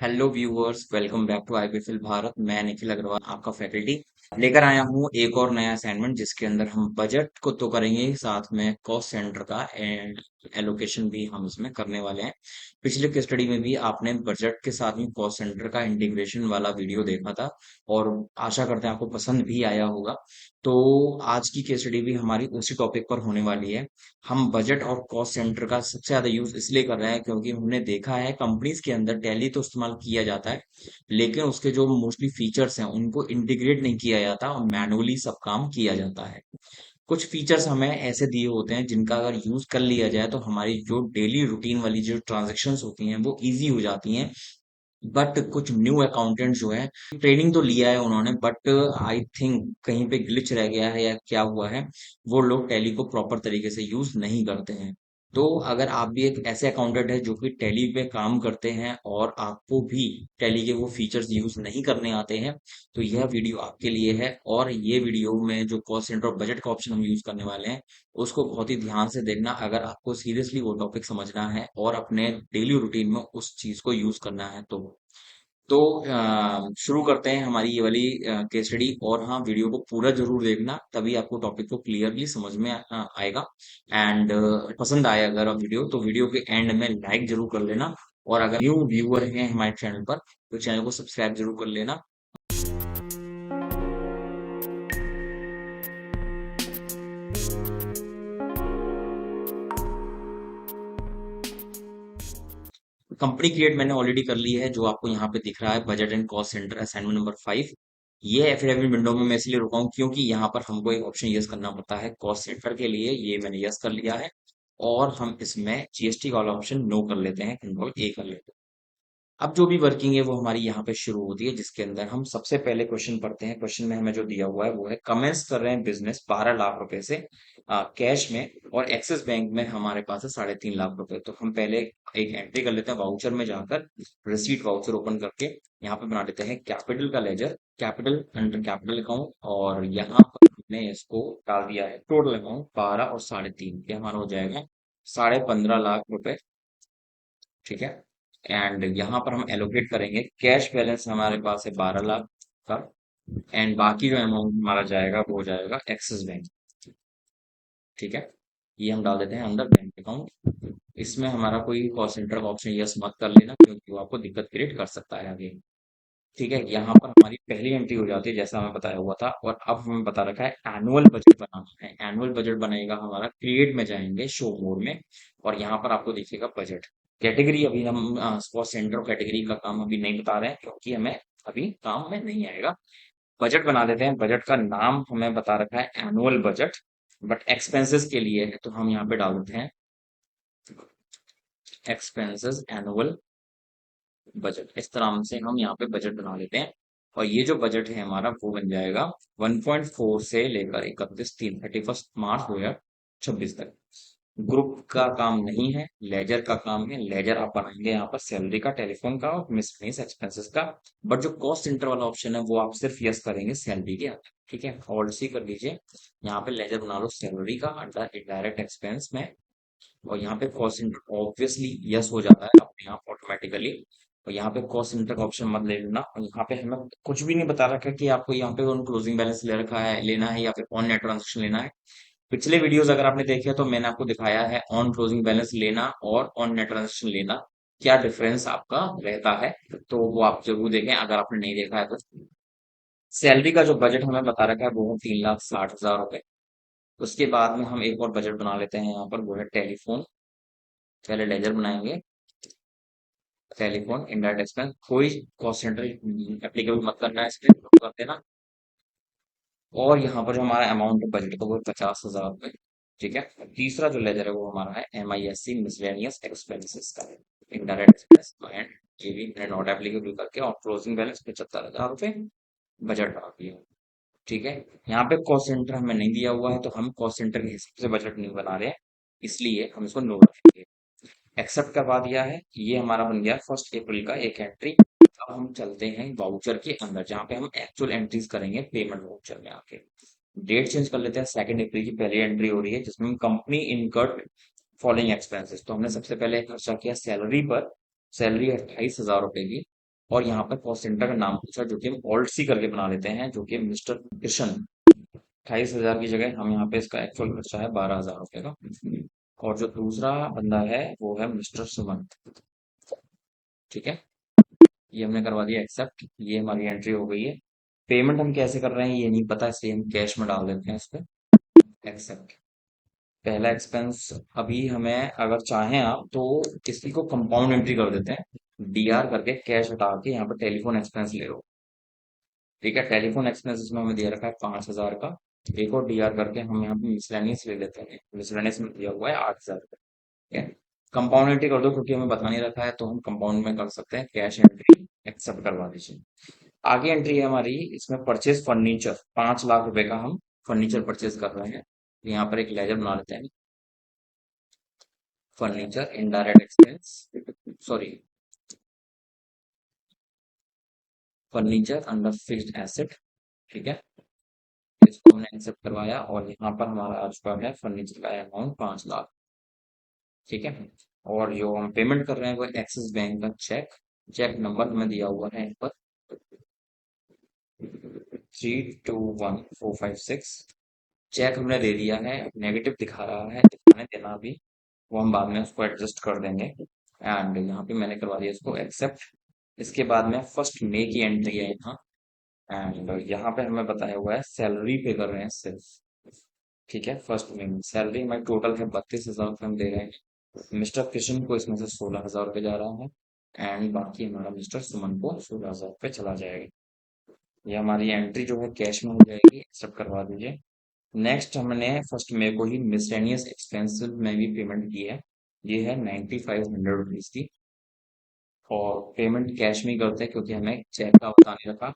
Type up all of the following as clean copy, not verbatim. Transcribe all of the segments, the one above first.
Hello viewers, welcome back to IPL Bharat. मैं निखिल अग्रवाल, आपका faculty लेकर आया हूँ एक और नया असाइनमेंट, जिसके अंदर हम बजट को तो करेंगे ही, साथ में कॉस्ट सेंटर का एंड एलोकेशन भी हम इसमें करने वाले हैं। पिछले केस स्टडी में भी आपने बजट के साथ में कॉस्ट सेंटर का इंटीग्रेशन वाला वीडियो देखा था और आशा करते हैं आपको पसंद भी आया होगा। तो आज की केस स्टडी भी हमारी उसी टॉपिक पर होने वाली है। हम बजट और कॉस्ट सेंटर का सबसे ज्यादा यूज इसलिए कर रहे हैं क्योंकि हमने देखा है कंपनीज के अंदर टैली तो इस्तेमाल किया जाता है, लेकिन उसके जो मोस्टली फीचर्स हैं उनको इंटीग्रेट नहीं किया जाता और मैनुअली सब काम किया जाता है। कुछ फीचर्स हमें ऐसे दिए होते हैं जिनका अगर यूज कर लिया जाए तो हमारी जो डेली रूटीन वाली जो ट्रांजेक्शन्स होती हैं वो इजी हो जाती हैं। बट कुछ न्यू अकाउंटेंट जो है, ट्रेनिंग तो लिया है उन्होंने, बट आई थिंक कहीं पे ग्लिच रह गया है या क्या हुआ है, वो लोग टैली को प्रॉपर तरीके से यूज नहीं करते हैं। तो अगर आप भी एक ऐसे अकाउंटेंट है जो कि टैली पे काम करते हैं और आपको भी टैली के वो फीचर्स यूज नहीं करने आते हैं, तो यह वीडियो आपके लिए है। और ये वीडियो में जो कॉस्ट सेंटर और बजट का ऑप्शन हम यूज करने वाले हैं, उसको बहुत ही ध्यान से देखना अगर आपको सीरियसली वो टॉपिक समझना है और अपने डेली रूटीन में उस चीज को यूज करना है। तो शुरू करते हैं हमारी ये वाली केस स्टडी। और हाँ, वीडियो को पूरा जरूर देखना, तभी आपको टॉपिक को क्लियरली समझ में आएगा। एंड पसंद आया अगर आप वीडियो, तो वीडियो के एंड में लाइक जरूर कर लेना। और अगर न्यू व्यूअर हैं हमारे चैनल पर, तो चैनल को सब्सक्राइब जरूर कर लेना। कंपनी क्रिएट मैंने ऑलरेडी कर ली है, जो आपको यहाँ पे दिख रहा है, budget and cost centre assignment number 5। ये एफिडेविट विंडो में मैं इसलिए रुका हूँ क्योंकि यहाँ पर हमको एक ऑप्शन यस करना पड़ता है कॉस्ट सेंटर के लिए। ये मैंने यस कर लिया है। और हम इसमें जीएसटी वाला ऑप्शन नो कर लेते हैं, कंट्रोल ए कर लेते हैं। अब जो भी वर्किंग है वो हमारी यहाँ पे शुरू होती है, जिसके अंदर हम सबसे पहले क्वेश्चन पढ़ते हैं। क्वेश्चन में हमें जो दिया हुआ है वो है, कमेंस कर रहे हैं बिजनेस 12 लाख रुपए से कैश में, और एक्सिस बैंक में हमारे पास है 3.5 लाख रुपए। तो हम पहले एक एंट्री कर लेते हैं वाउचर में जाकर, रिसीट वाउचर ओपन करके यहाँ पे बना देते हैं कैपिटल का ledger, capital under capital account. और यहाँ पर हमने इसको डाल दिया है टोटल अकाउंट 12 और 3.5, ये हमारा हो जाएगा 15.5 लाख रुपए। ठीक है। एंड यहाँ पर हम एलोकेट करेंगे, कैश बैलेंस हमारे पास है 12 लाख का। एंड बाकी जो अमाउंट हमारा जाएगा वो हो जाएगा एक्सिस बैंक। ठीक है। ये हम डाल देते हैं अंदर बैंक अकाउंट। इसमें हमारा कोई कॉस्ट सेंटर का ऑप्शन यस मत कर लेना, क्योंकि वो आपको दिक्कत क्रिएट कर सकता है आगे। ठीक है। यहाँ पर हमारी पहली एंट्री हो जाती है जैसा हमें बताया हुआ था। और अब हमें बता रखा है एनुअल बजट बनाना है। एनुअल बजट बनेगा हमारा, क्रिएट में जाएंगे, शो मोड में, और यहाँ पर आपको दिखेगा बजट। कैटेगरी अभी हम कॉस्ट सेंटर और कैटेगरी का काम अभी नहीं बता रहे हैं, क्योंकि हमें अभी काम में नहीं आएगा। बजट बना देते हैं। बजट का नाम हमें बता रखा है एनुअल बजट, बट एक्सपेंसेस के लिए है, तो हम यहाँ पे डाल देते हैं एक्सपेंसेस एनुअल बजट। इस तरह से हम यहाँ पे बजट बना लेते हैं। और ये जो बजट है हमारा वो बन जाएगा 1.4 से लेकर 31 मार्च 2026 तक। ग्रुप का काम नहीं है, लेजर का काम है। लेजर आप बनाएंगे यहाँ पर सैलरी का, टेलीफोन का और मिसलेनियस एक्सपेंसेस का। बट जो कॉस्ट सेंटर वाला ऑप्शन है वो आप सिर्फ यस करेंगे सैलरी के आगे। ठीक है, और सी कर लीजिए। यहाँ पे लेजर बना लो सैलरी का अंडर इनडायरेक्ट एक्सपेंस में। और यहाँ पे कॉस्ट सेंटर ऑब्वियसली यस हो जाता है अपने आप ऑटोमेटिकली। और यहाँ पे कॉस्ट सेंटर का ऑप्शन मत ले लेना। और यहाँ पे हमें कुछ भी नहीं बता रखा कि आपको यहाँ पे ऑन क्लोजिंग बैलेंस ले रखा है लेना है या फिर ऑन नेट ट्रांजेक्शन लेना है। पिछले वीडियोस अगर आपने देखे हैं तो मैंने आपको दिखाया है ऑन क्लोजिंग बैलेंस लेना और ऑन नेट ट्रांजेक्शन लेना, क्या डिफरेंस आपका रहता है। तो वो आप जरूर देखें अगर आपने नहीं देखा है तो। सैलरी का जो बजट हमें बता रखा है वो है 3,60,000 रुपए। उसके बाद में हम एक और बजट बना लेते हैं यहाँ पर, वो है टेलीफोन। पहले लेजर बनाएंगे, टेलीफोन इनडायरेक्ट एक्सपेंस। कोई कॉस्ट सेंटर एप्लीकेबल मत करना है, इसमें कर देना। और यहाँ पर जो हमारा अमाउंट है बजट का वो 50,000 रुपए। ठीक है। तीसरा जो लेजर है वो हमारा है MISC मिसलेनियस एक्सपेंसेस का, इनडायरेक्ट एक्सपेंस। एंड ये भी मैंने नॉट एप्लीकेबल करके और क्लोजिंग बैलेंस 75,000 रुपए बजट डाल दिया। ठीक है। यहाँ पे कॉस्ट सेंटर हमें नहीं दिया हुआ है, तो हम कॉस्ट सेंटर के हिसाब से बजट नहीं बना रहे हैं, इसलिए हम इसको नो रखेंगे। एक्सेप्ट करवा दिया है। ये हमारा बन गया 1 अप्रैल का एक एंट्री। अब हम चलते हैं वाउचर के अंदर, जहाँ पे हम एक्चुअल एंट्रीज करेंगे पेमेंट वाउचर में आके। डेट चेंज कर लेते हैं, 2 अप्रैल की पहली एंट्री हो रही है जिसमें हम कंपनी इनकर्ड फॉलोइंग एक्सपेंसेस। तो हमने सबसे पहले खर्चा किया सैलरी पर। सैलरी 28,000 रुपए की। और यहाँ पर कॉस्ट सेंटर का नाम पूछा, जो कि हम ऑल्ट सी करके बना लेते हैं, जो कि मिस्टर कृष्ण। 28,000 की जगह हम यहाँ पे इसका एक्चुअल खर्चा है 12,000 रुपये का। और जो दूसरा बंदा है वो है मिस्टर सुमंत। ठीक है, ये हमने करवा दिया एक्सेप्ट, ये हमारी एंट्री हो गई है। पेमेंट हम कैसे कर रहे हैं ये नहीं पता, इसलिए हम कैश में डाल देते हैं इस पे, एक्सेप्ट। पहला एक्सपेंस अभी हमें, अगर चाहें आप तो इसी को कंपाउंड एंट्री कर देते हैं, डीआर करके कैश हटा के यहाँ पर टेलीफोन एक्सपेंस ले लो। ठीक है, टेलीफोन एक्सपेंस इसमें हमें दिया रखा है 5,000 का। एक और डीआर करके हम यहाँ पे मिसलेनियस ले लेते हैं, मिसलेनियस में दिया हुआ है 8,000 का। ठीक है, कंपाउंड एंट्री कर दो, क्योंकि हमें बता नहीं रखा है तो हम कंपाउंड में कर सकते हैं, कैश एंट्री एक्सेप्ट करवा दीजिए। आगे एंट्री है हमारी, इसमें परचेज फर्नीचर, 5 लाख रुपए का हम फर्नीचर परचेज कर रहे हैं। यहाँ पर एक लेजर बना लेते हैं, furniture indirect expense, sorry, furniture under fixed asset. ठीक है, इसको हमने एक्सेप्ट करवाया और यहाँ पर हमारा आ चुका है फर्नीचर का अमाउंट 5 लाख। ठीक है, और जो हम पेमेंट कर रहे हैं वो एक्सिस बैंक का चेक, चेक नंबर हमें दिया हुआ है यहाँ पर 321456। चेक हमने दे दिया है, नेगेटिव दिखा रहा है, दिखाने देना भी, वो हम बाद में उसको एडजस्ट कर देंगे। एंड यहाँ पे मैंने करवा दिया इसको एक्सेप्ट। इसके बाद में 1 मई की एंट्री है यहाँ, एंड यहाँ पे हमें बताया हुआ है सैलरी पे कर रहे हैं सिर्फ। ठीक है, 1 मई सैलरी हमारी टोटल है 32,000 रुपये हम दे रहे हैं। मिस्टर किशन को इसमें से 16,000 रुपये जा रहा है, एंड बाकी हमारा मिस्टर सुमन को 16,000 रुपये चला जाएगा। ये हमारी एंट्री जो है कैश में हो जाएगी, एक्सेप्ट करवा दीजिए। नेक्स्ट हमने 1 मई को ही मिसलेनियस एक्सपेंसिव में भी पेमेंट की है, ये है 9,500 रुपीज की। और पेमेंट कैश में ही करते हैं, क्योंकि हमें चेक का बता नहीं रखा,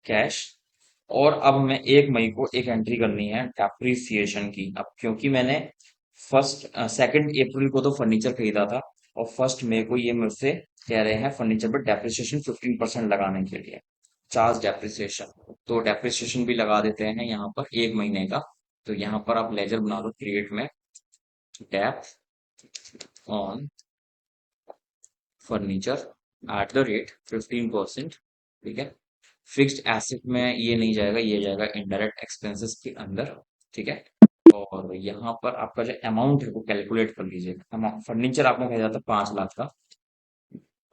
कैश। और अब हमें 1 मई को एक एंट्री करनी है डेप्रिसिएशन की। अब क्योंकि मैंने 2 अप्रैल को तो फर्नीचर खरीदा था, और 1 मई को ये मुझसे कह रहे हैं फर्नीचर पर डेप्रिसिएशन 15% लगाने के लिए, चार्ज डेप्रिसिएशन। तो डेप्रिसिएशन भी लगा देते हैं यहाँ पर 1 महीने का। तो यहाँ पर आप लेजर बना लो क्रिएट में, डेप ऑन फर्नीचर @15%। ठीक है, फिक्स्ड एसेट में ये नहीं जाएगा, ये जाएगा इनडायरेक्ट एक्सपेंसेस के अंदर। ठीक है, और यहाँ पर आपका जो अमाउंट है वो कैलकुलेट कर लीजिएगा। फर्नीचर आपने खरीदा था 5 लाख का,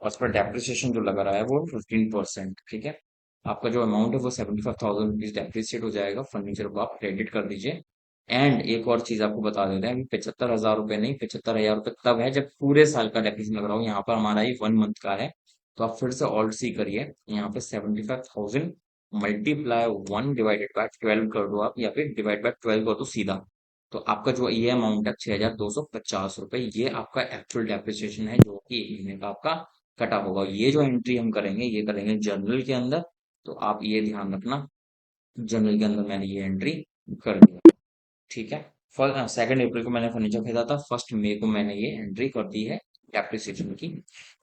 और उस पर डेप्रिसिएशन जो लगा रहा है वो 15%। ठीक है, आपका जो अमाउंट है वो 75,000 रुपीज डेप्रिसिएट हो जाएगा, फर्नीचर को आप क्रेडिट कर दीजिए। एंड एक और चीज आपको बता देते हैं, 75,000 रुपये नहीं, 75,000 रुपये तब है जब पूरे साल का डेप्रिसिएशन लग रहा हो। यहाँ पर हमारा ये 1 मंथ का है, तो आप फिर से ऑल्ट सी करिए, यहाँ पे 75,000 मल्टीप्लाई 1/12 कर दो आप, या फिर डिवाइड बाय 12 कर दो सीधा। तो आपका जो ये अमाउंट है 6,250 रुपये, ये आपका एक्चुअल डेप्रिसिएशन है, जो कि 1 महीने का आपका कटा होगा। ये जो एंट्री हम करेंगे ये करेंगे जर्नल के अंदर, तो आप ये ध्यान रखना, जर्नल के अंदर मैंने ये एंट्री कर दिया। ठीक है, 2 अप्रैल को मैंने फर्नीचर खरीदा था, 1 मई को मैंने ये एंट्री कर दी है डेप्रिसिएशन की।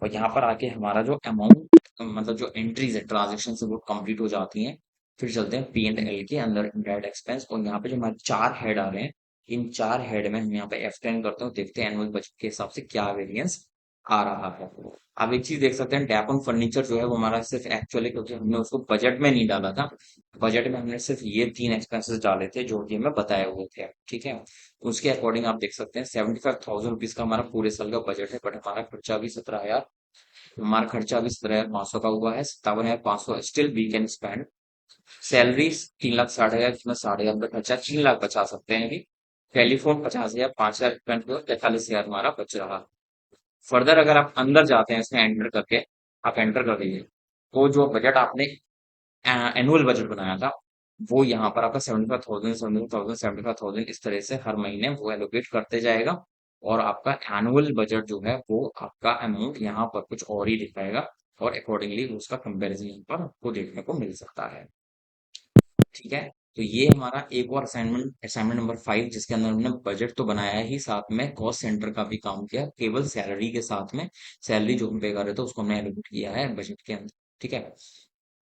और यहाँ पर आके हमारा जो अमाउंट, मतलब जो एंट्रीज है ट्रांजेक्शन से वो कंप्लीट हो जाती हैं। फिर चलते हैं P&L के अंदर, डायरेक्ट एक्सपेंस, और यहाँ पे जो हमारे 4 हेड आ रहे हैं, इन 4 हेड में हम यहाँ पे F10 करते हैं, देखते हैं एनुअल बजट के हिसाब से क्या वेरिएंस आ रहा है। आप एक चीज देख सकते हैं, डैप ऑन फर्नीचर जो है वो हमारा सिर्फ एक्चुअली, क्योंकि हमने उसको बजट में नहीं डाला था, बजट में हमने सिर्फ ये 3 एक्सपेंसेस डाले थे जो कि हमें बताए हुए थे। ठीक है, उसके अकॉर्डिंग आप देख सकते हैं 75,000 रुपीज का हमारा पूरे साल का बजट है, बट हमारा खर्चा भी 17,000, हमारा खर्चा भी 17,500 का हुआ है, 57,500 still we can spend. Salary 3,60,000, जिसमें 60,000 रुपये खर्चा, 3 लाख बचा सकते हैं अभी। टेलीफोन 50,000, 5,000 स्पेंड करो, 43,000 हमारा बच रहा। फर्दर अगर आप अंदर जाते हैं इसमें एंटर करके, आप एंटर कर दीजिए, तो जो बजट आपने एनुअल बजट बनाया था वो यहाँ पर आपका 75,000, 75,000, 75,000 इस तरह से हर महीने वो एलोकेट करते जाएगा। और आपका एनुअल बजट जो है वो आपका अमाउंट यहाँ पर कुछ और ही दिखाएगा, और अकॉर्डिंगली उसका कंपैरिजन यहाँ पर आपको देखने को मिल सकता है। ठीक है, तो ये हमारा एक और असाइनमेंट, असाइनमेंट नंबर 5, जिसके अंदर हमने बजट तो बनाया ही, साथ में कॉस्ट सेंटर का भी काम किया, केवल सैलरी के साथ में। सैलरी जो हम पे कर रहे थे उसको हमने एलोकेट किया है बजट के अंदर। ठीक है,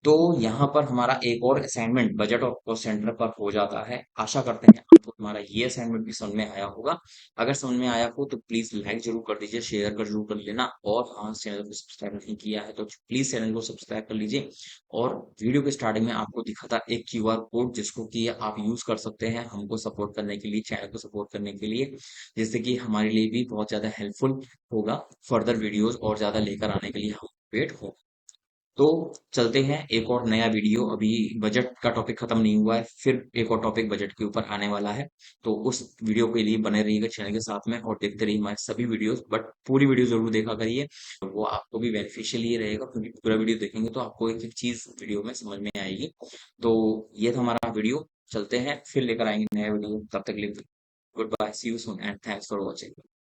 तो यहाँ पर हमारा एक और असाइनमेंट बजट और कॉस्ट सेंटर पर हो जाता है। आशा करते हैं आपको हमारा ये असाइनमेंट भी समझ में आया होगा। अगर समझ में आया हो तो प्लीज लाइक जरूर कर दीजिए, शेयर कर जरूर कर लेना, और हाँ, चैनल को सब्सक्राइब नहीं किया है तो प्लीज चैनल को सब्सक्राइब कर लीजिए। और वीडियो के स्टार्टिंग में आपको दिखा था एक क्यूआर कोड, जिसको कि आप यूज कर सकते हैं हमको सपोर्ट करने के लिए, चैनल को सपोर्ट करने के लिए, जिससे कि हमारे लिए भी बहुत ज्यादा हेल्पफुल होगा फर्दर वीडियोस और ज्यादा लेकर आने के लिए हम वेट हो। तो चलते हैं, एक और नया वीडियो, अभी बजट का टॉपिक खत्म नहीं हुआ है, फिर एक और टॉपिक बजट के ऊपर आने वाला है। तो उस वीडियो के लिए बने रहिएगा चैनल के साथ में और देखते रहिए हमारे सभी वीडियोस, बट पूरी वीडियो जरूर देखा करिए, वो आपको भी बेनिफिशियल ही रहेगा, क्योंकि पूरा वीडियो देखेंगे तो आपको एक एक चीज वीडियो में समझ में आएगी। तो ये था हमारा वीडियो, चलते हैं फिर लेकर आएंगे नया वीडियो, तब तक के लिए goodbye, see you soon and thanks for watching.